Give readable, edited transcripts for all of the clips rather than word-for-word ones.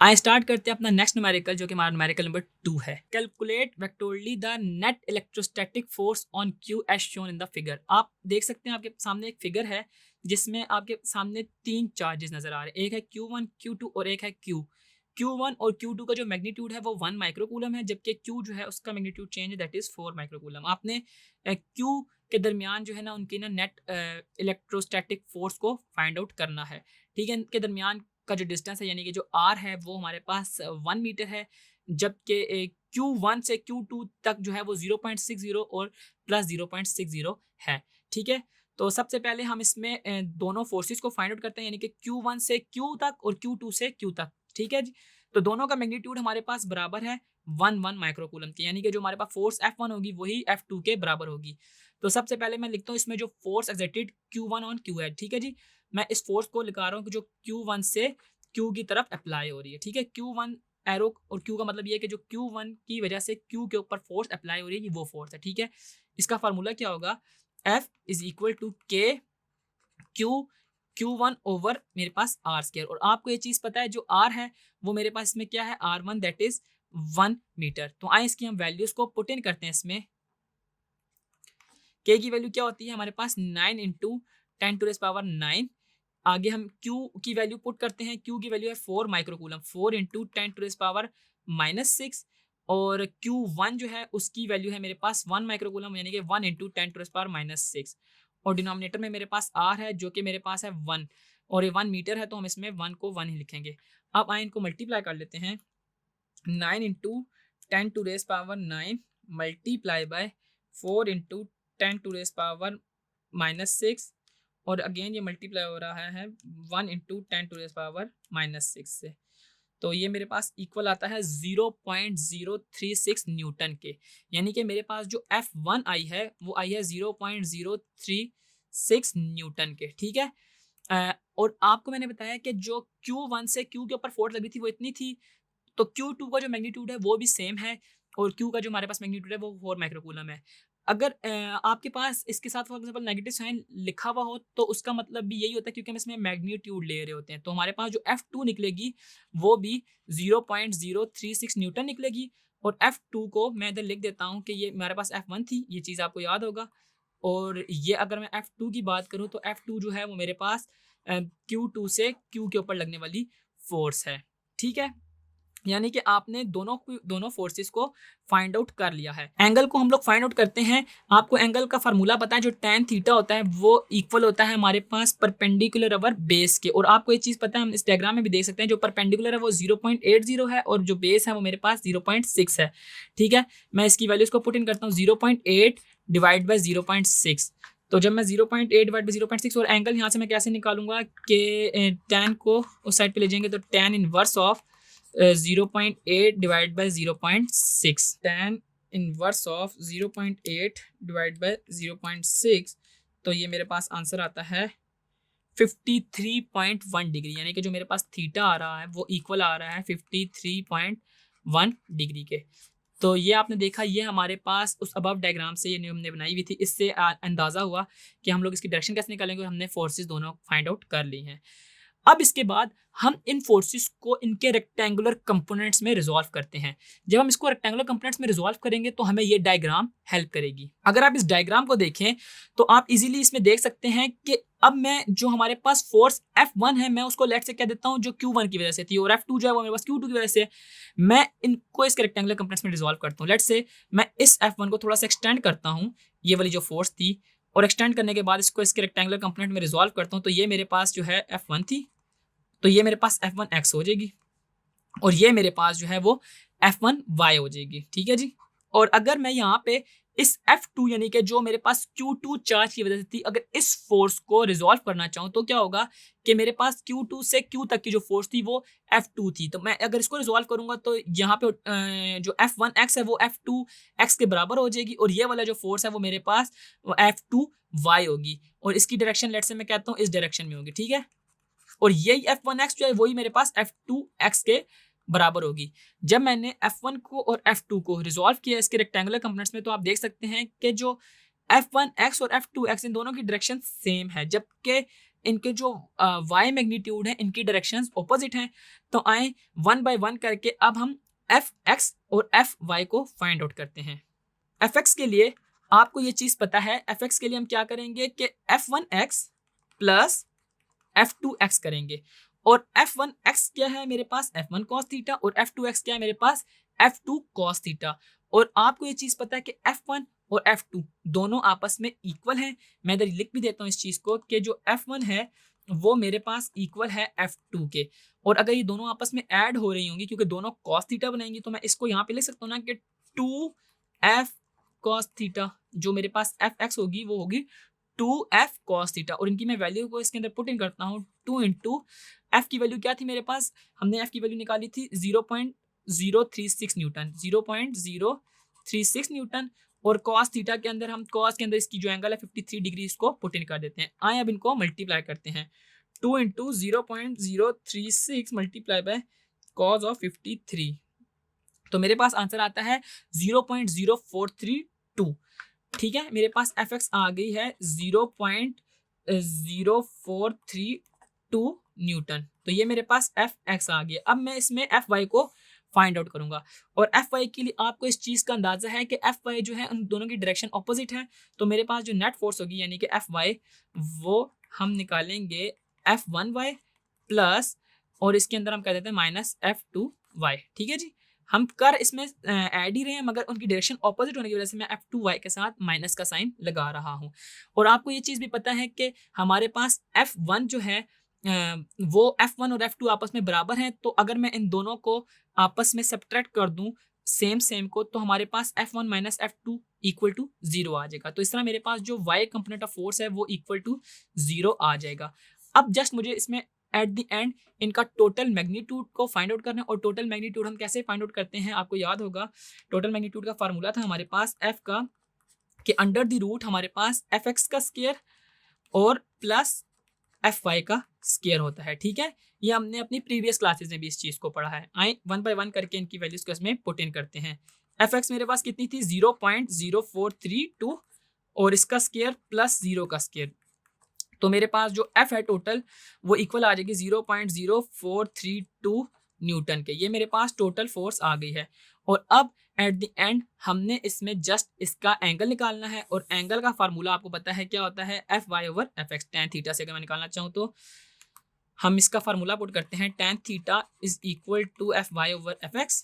I start करते हैं अपना नेक्स्ट न्यूमेरिकल जो कि हमारा न्यूमेरिकल नंबर 2 है। Calculate vectorially the net electrostatic force on Q as shown in the figure. आप देख सकते हैं आपके सामने एक फिगर है जिसमें आपके सामने 3 चार्जेस नजर आ रहे हैं। एक है Q1 Q2 और एक है Q। Q1 और Q2 का जो मैग्नीट्यूड है वो 1 माइक्रोकूलम है, जबकि Q जो है उसका मैग्नीट्यूड चेंज है दैट इज 4 माइक्रोकूलम। आपने Q के दरमियान जो है ना उनकी ना नेट इलेक्ट्रोस्टैटिक फोर्स को फाइंड आउट करना है। ठीक है, इनके दरमियान का जो डिस्टेंस है यानी कि जो R है वो हमारे पास 1 मीटर है, जबकि Q1 से Q2 तक जो है वो 0.60 और प्लस 0.60 है। ठीक है, तो सबसे पहले हम इसमें दोनों फोर्सेस को फाइंड आउट करते हैं यानी कि Q1 से Q तक और Q2 से Q तक। ठीक है जी, तो दोनों का मैग्नीट्यूड हमारे पास बराबर है 1 माइक्रोकूलम के, यानी कि जो हमारे पास फोर्स F1 होगी वही F2 के बराबर होगी। तो सबसे पहले मैं लिखता हूँ इसमें जो force exerted Q1 on Q है। ठीक है जी, मैं इस फोर्स को लिखा रहा हूँ जो Q1 से Q की तरफ अप्लाई हो रही है। ठीक है, Q1 एरो और Q का मतलब ये है कि जो Q1 की वजह से Q के ऊपर फोर्स अप्लाई हो रही है वो फोर्स है। ठीक है, इसका फार्मूला क्या होगा, F is equal to K Q1 over मेरे पास R स्क्वायर। और आपको ये चीज पता है जो R है वो मेरे पास इसमें क्या है R1 दैट इज 1 मीटर। तो आए इसकी हम वैल्यूज को पुट इन करते हैं इसमें। K की वैल्यू क्या होती है हमारे पास 9 इंटू 10⁻⁹। आगे हम Q की वैल्यू पुट करते हैं, Q की वैल्यू है 4 माइक्रोकूलम, 4 इंटू 10⁻⁻6। और Q1 जो है उसकी वैल्यू है मेरे पास 1 माइक्रोकूलम यानी कि 1 इंटू 10⁻⁻6। और डिनोमिनेटर में मेरे पास R है जो कि मेरे पास है 1 और ये 1 मीटर है, तो हम इसमें 1 को 1 ही लिखेंगे। अब आए इनको मल्टीप्लाई कर लेते हैं, 9 इंटू 10⁻⁹ मल्टीप्लाई बाय 4 इंटू 10⁻⁻6 और अगेन ये मल्टीप्लाई हो रहा है 1 इंटू 10⁻⁻6 से। तो ये मेरे पास इक्वल आता है 0.036 न्यूटन के, यानी कि मेरे पास जो F1 आई है वो आई है 0.036 न्यूटन के। ठीक है, और आपको मैंने बताया कि जो Q1 से Q के ऊपर फोर्स लगी थी वो इतनी थी, तो Q2 का जो मैग्नीट्यूड है वो भी सेम है और Q का जो हमारे पास मैग्नीट्यूड है वो 4 माइक्रोकूलम है। अगर आपके पास इसके साथ फॉर एग्जांपल नेगेटिव साइन लिखा हुआ हो तो उसका मतलब भी यही होता है क्योंकि हम इसमें मैग्नीट्यूड ले रहे होते हैं। तो हमारे पास जो F2 निकलेगी वो भी 0.036 न्यूटन निकलेगी। और F2 को मैं इधर लिख देता हूँ कि ये हमारे पास F1 थी, ये चीज़ आपको याद होगा। और ये अगर मैं F2 की बात करूँ तो F2 जो है वो मेरे पास Q2 से Q के ऊपर लगने वाली फोर्स है। ठीक है, यानी कि आपने दोनों फोर्सेस को फाइंड आउट कर लिया है। एंगल को हम लोग फाइंड आउट करते हैं। आपको एंगल का फार्मूला पता है, जो tan थीटा होता है वो इक्वल होता है हमारे पास परपेंडिकुलर अवर बेस के। और आपको ये चीज़ पता है, हम इस डायग्राम में भी देख सकते हैं, जो परपेंडिकुलर है वो 0.80 है और जो बेस है वो मेरे पास 0.6 है। ठीक है, मैं इसकी वैल्यूज को पुट इन करता हूँ, 0.8 डिवाइड बाई 0.6। तो जब मैं 0.8 डिवाइड बाई 0.6 और एंगल यहाँ से मैं कैसे निकालूंगा कि tan को उस साइड पे ले जाएंगे तो tan inverse of 0.8 divide by 0.6, tan inverse of 0.8 divide by 0.6। तो ये मेरे पास आंसर आता है 53.1 डिग्री, यानी कि जो मेरे पास थीटा आ रहा है वो इक्वल आ रहा है 53.1 डिग्री के। तो ये आपने देखा, ये हमारे पास उस अबव डायग्राम से ये हमने बनाई हुई थी, इससे अंदाज़ा हुआ कि हम लोग इसकी डायरेक्शन कैसे निकालेंगे और हमने फोर्सेस दोनों फाइंड आउट कर ली हैं। अब इसके बाद हम इन फोर्सेस को इनके रेक्टेंगुलर कंपोनेंट्स में रिजॉल्व करते हैं। जब हम इसको रेक्टेंगुलर कंपोनेंट्स में रिजॉल्व करेंगे तो हमें ये डायग्राम हेल्प करेगी। अगर आप इस डायग्राम को देखें तो आप इजीली इसमें देख सकते हैं कि अब मैं जो हमारे पास फोर्स F1 है मैं उसको लेट से कह देता हूँ जो Q1 की वजह से थी, और F2 जो है वो मेरे पास Q2 की वजह से। मैं इनको इसके रेक्टेंगुलर कंपोनेंट्स में रिजॉल्व करता हूँ। लेट से मैं इस F1 को थोड़ा सा एक्सटेंड करता हूँ, ये वाली जो फोर्स थी, और एक्सटेंड करने के बाद इसको इसके रेक्टेंगुलर कंपोनेंट में रिजॉल्व करता हूँ। तो ये मेरे पास जो है F1 थी, तो ये मेरे पास F1x हो जाएगी और ये मेरे पास जो है वो F1y हो जाएगी। ठीक है जी, और अगर मैं यहाँ पे इस F2 यानी कि जो मेरे पास Q2 चार्ज की वजह से थी, अगर इस फोर्स को रिजॉल्व करना चाहूँ तो क्या होगा कि मेरे पास Q2 से Q तक की जो फोर्स थी वो F2 थी। तो मैं अगर इसको रिजॉल्व करूंगा तो यहाँ पे जो F1x है वो F2x के बराबर हो जाएगी और ये वाला जो फोर्स है वो मेरे पास F2y होगी और इसकी डायरेक्शन लेट से मैं कहता हूँ इस डायरेक्शन में होगी। ठीक है, और यही F1x जो है वही मेरे पास F2x के बराबर होगी। जब मैंने F1 को और F2 को रिजॉल्व किया इसके रेक्टेंगुलर कंपोनेंट्स में तो आप देख सकते हैं कि जो F1x और F2x इन दोनों की डायरेक्शन सेम है, जबकि इनके जो y मैग्नीट्यूड है इनकी डायरेक्शंस ऑपोजिट हैं। तो आए 1 बाय 1 करके अब हम fx और fy को फाइंड आउट करते हैं। fx के लिए आपको ये चीज पता है, fx के लिए हम क्या करेंगे कि f1x प्लस f2x करेंगे, और f1x क्या है मेरे पास f1 cos थीटा, और f2x क्या है मेरे पास f2 cos थीटा। और आपको ये चीज पता है कि f1 और f2 दोनों आपस में इक्वल हैं। मैं इधर लिख भी देता हूँ इस चीज को कि जो f1 है वो मेरे पास इक्वल है f2 के, और अगर ये दोनों आपस में ऐड हो रही होंगी क्योंकि दोनों cos थीटा बनाएंगी, तो मैं इसको यहाँ पे लिख सकता हूँ ना कि 2f cos थीटा, जो मेरे पास fx होगी वो होगी 2f cos थीटा, और इनकी मैं वैल्यू को इसके अंदर पुट इन करता हूँ। 2 इंटू f की वैल्यू क्या थी मेरे पास, हमने f की वैल्यू निकाली थी 0.036 न्यूटन, 0.036 न्यूटन, और cos थीटा के अंदर हम cos के अंदर इसकी जो एंगल है 53 डिग्री, इसको पुट इन कर देते हैं। आए अब इनको मल्टीप्लाई करते हैं, 2 into 0.036 multiply by cos of 53, तो मेरे पास आंसर आता है 0.0432। ठीक है, मेरे पास fx आ गई है 0.0432 न्यूटन, तो ये मेरे पास fx आ गया। अब मैं इसमें fy को फाइंड आउट करूंगा, और fy के लिए आपको इस चीज का अंदाजा है कि fy जो है उन दोनों की डायरेक्शन ऑपोजिट है, तो मेरे पास जो नेट फोर्स होगी यानी कि fy वो हम निकालेंगे f1y प्लस, और इसके अंदर हम कह देते हैं माइनस f2y। ठीक है जी, हम कर इसमें ऐड ही रहे हैं, मगर उनकी डायरेक्शन ऑपोजिट होने की वजह से मैं f2y के साथ माइनस का साइन लगा रहा हूं। और आपको ये चीज़ भी पता है कि हमारे पास f1 जो है वो f1 और f2 आपस में बराबर हैं, तो अगर मैं इन दोनों को आपस में सब्ट्रैक्ट कर दूं सेम को, तो हमारे पास f1 minus f2 equal to 0 आ जाएगा। तो इस तरह मेरे पास जो y कंपोनेंट ऑफ फोर्स है वो इक्वल टू 0 आ जाएगा। अब जस्ट मुझे इसमें एट द एंड इनका टोटल मैग्नीट्यूड को फाइंड आउट करना है, और टोटल मैग्नीट्यूड हम कैसे फाइंड आउट करते हैं, आपको याद होगा टोटल मैग्नीट्यूड का फार्मूला था हमारे पास f का कि अंडर द रूट हमारे पास fx का स्क्वायर और प्लस fy का स्क्वायर होता है। ठीक है, ये हमने अपनी प्रीवियस क्लासेस में भी इस चीज को पढ़ा है। आए 1 बाय 1 करके इनकी वैल्यूज को इसमें पुट इन करते हैं। fx मेरे पास कितनी थी 0.0432, और इसका स्क्वायर प्लस 0 का स्क्वायर, तो मेरे पास जो f है टोटल वो इक्वल आ जाएगी 0.0432 न्यूटन के। ये मेरे पास टोटल फोर्स आ गई है, और अब एट द एंड हमने इसमें जस्ट इसका एंगल निकालना है, और एंगल का फार्मूला आपको पता है क्या होता है, fy over fx। tan theta से अगर मैं निकालना चाहूँ तो हम इसका फार्मूला पुट करते हैं, tan theta is equal to fy over fx,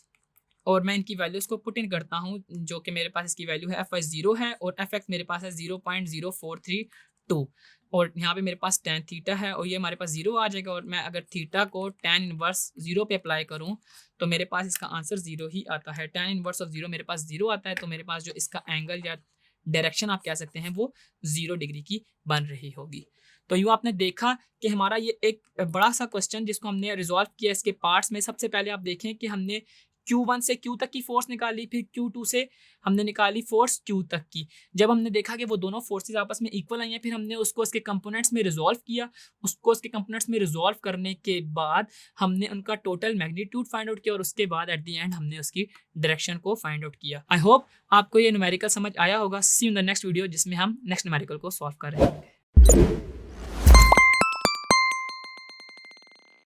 और मैं इनकी वैल्यूज को पुट इन करता हूँ, जो कि मेरे पास इसकी वैल्यू है fy 0 है और fx मेरे पास है 0.0432, और यहाँ पे मेरे पास tan थीटा है और ये हमारे पास 0 आ जाएगा। और मैं अगर थीटा को tan इनवर्स 0 पे अप्लाई करूँ तो मेरे पास इसका आंसर 0 ही आता है। tan इनवर्स ऑफ 0 मेरे पास 0 आता है, तो मेरे पास जो इसका एंगल या डायरेक्शन आप कह सकते हैं वो 0 डिग्री की बन रही होगी। तो यूँ आपने देखा कि हमारा ये एक बड़ा सा क्वेश्चन जिसको हमने रिजॉल्व किया इसके पार्ट्स में। सबसे पहले आप देखें कि हमने Q1 से Q तक की फोर्स निकाली, फिर Q2 से हमने निकाली फोर्स Q तक की। जब हमने देखा कि वो दोनों फोर्सेस आपस में इक्वल आई हैं, फिर हमने उसको इसके कंपोनेंट्स में रिजॉल्व किया। उसको इसके कंपोनेंट्स में रिजॉल्व करने के बाद हमने उनका टोटल मैग्नीट्यूड फाइंड आउट किया, और उसके बाद एट द एंड हमने उसकी डायरेक्शन को फाइंड आउट किया। आई होप आपको ये न्यूमेरिकल समझ आया होगा। See you in the next video, जिसमें हम नेक्स्ट न्यूमेरिकल को सॉल्व कर रहे हैं।